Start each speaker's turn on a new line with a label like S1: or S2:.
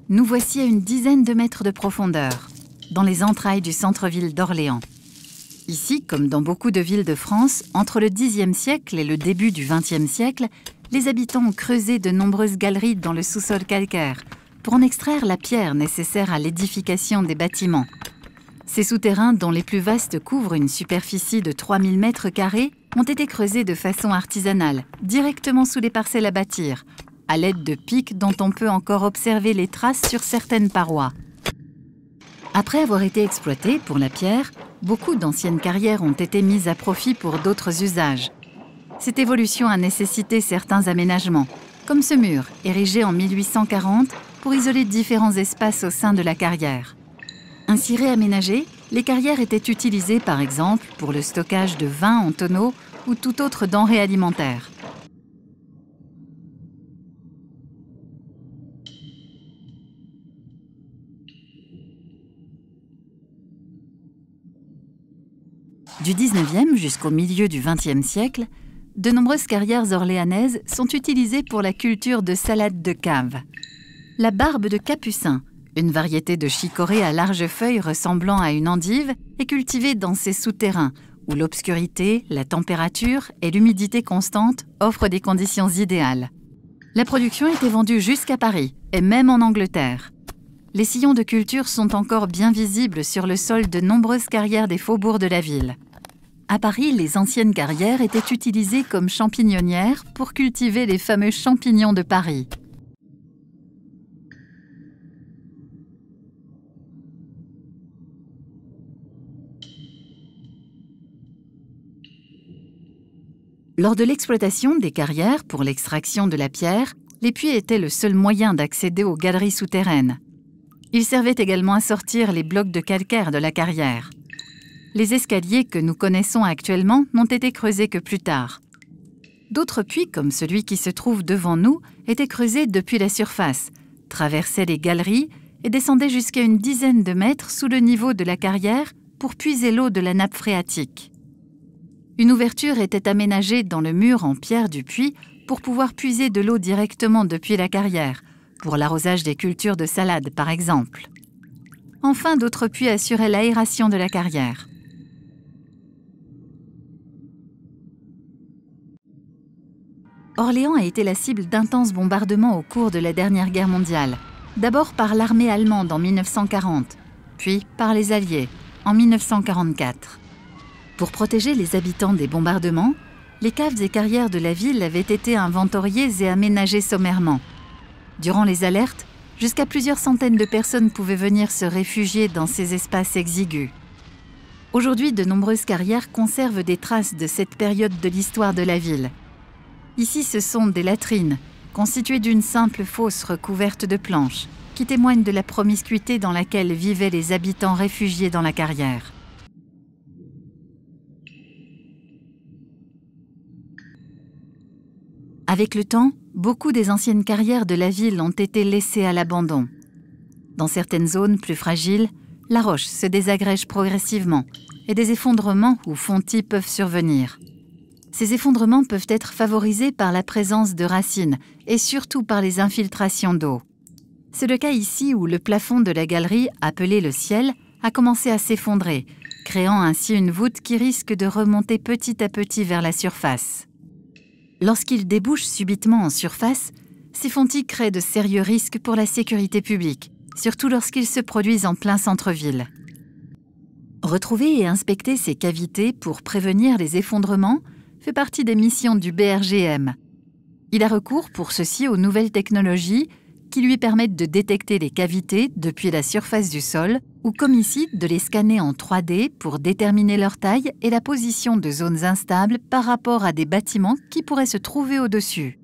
S1: Nous voici à une dizaine de mètres de profondeur, dans les entrailles du centre-ville d'Orléans. Ici, comme dans beaucoup de villes de France, entre le Xe siècle et le début du XXe siècle, les habitants ont creusé de nombreuses galeries dans le sous-sol calcaire pour en extraire la pierre nécessaire à l'édification des bâtiments. Ces souterrains, dont les plus vastes couvrent une superficie de 3000 m², ont été creusés de façon artisanale, directement sous les parcelles à bâtir, à l'aide de pics dont on peut encore observer les traces sur certaines parois. Après avoir été exploités pour la pierre, beaucoup d'anciennes carrières ont été mises à profit pour d'autres usages. Cette évolution a nécessité certains aménagements, comme ce mur, érigé en 1840 pour isoler différents espaces au sein de la carrière. Ainsi réaménagées, les carrières étaient utilisées par exemple pour le stockage de vin en tonneaux ou toute autre denrée alimentaire. Du 19e jusqu'au milieu du 20e siècle, de nombreuses carrières orléanaises sont utilisées pour la culture de salades de cave. La barbe de capucin, une variété de chicorée à larges feuilles ressemblant à une endive, est cultivée dans ces souterrains où l'obscurité, la température et l'humidité constante offrent des conditions idéales. La production était vendue jusqu'à Paris et même en Angleterre. Les sillons de culture sont encore bien visibles sur le sol de nombreuses carrières des faubourgs de la ville. À Paris, les anciennes carrières étaient utilisées comme champignonnières pour cultiver les fameux champignons de Paris. Lors de l'exploitation des carrières pour l'extraction de la pierre, les puits étaient le seul moyen d'accéder aux galeries souterraines. Ils servaient également à sortir les blocs de calcaire de la carrière. Les escaliers que nous connaissons actuellement n'ont été creusés que plus tard. D'autres puits, comme celui qui se trouve devant nous, étaient creusés depuis la surface, traversaient les galeries et descendaient jusqu'à une dizaine de mètres sous le niveau de la carrière pour puiser l'eau de la nappe phréatique. Une ouverture était aménagée dans le mur en pierre du puits pour pouvoir puiser de l'eau directement depuis la carrière, pour l'arrosage des cultures de salade par exemple. Enfin, d'autres puits assuraient l'aération de la carrière. Orléans a été la cible d'intenses bombardements au cours de la dernière guerre mondiale, d'abord par l'armée allemande en 1940, puis par les Alliés en 1944. Pour protéger les habitants des bombardements, les caves et carrières de la ville avaient été inventoriées et aménagées sommairement. Durant les alertes, jusqu'à plusieurs centaines de personnes pouvaient venir se réfugier dans ces espaces exigus. Aujourd'hui, de nombreuses carrières conservent des traces de cette période de l'histoire de la ville. Ici, ce sont des latrines, constituées d'une simple fosse recouverte de planches, qui témoignent de la promiscuité dans laquelle vivaient les habitants réfugiés dans la carrière. Avec le temps, beaucoup des anciennes carrières de la ville ont été laissées à l'abandon. Dans certaines zones plus fragiles, la roche se désagrège progressivement et des effondrements ou fontis peuvent survenir. Ces effondrements peuvent être favorisés par la présence de racines et surtout par les infiltrations d'eau. C'est le cas ici où le plafond de la galerie, appelé le ciel, a commencé à s'effondrer, créant ainsi une voûte qui risque de remonter petit à petit vers la surface. Lorsqu'il débouche subitement en surface, ces fontis créent de sérieux risques pour la sécurité publique, surtout lorsqu'ils se produisent en plein centre-ville. Retrouver et inspecter ces cavités pour prévenir les effondrements fait partie des missions du BRGM. Il a recours pour ceci aux nouvelles technologies qui lui permettent de détecter les cavités depuis la surface du sol ou, comme ici, de les scanner en 3D pour déterminer leur taille et la position de zones instables par rapport à des bâtiments qui pourraient se trouver au-dessus.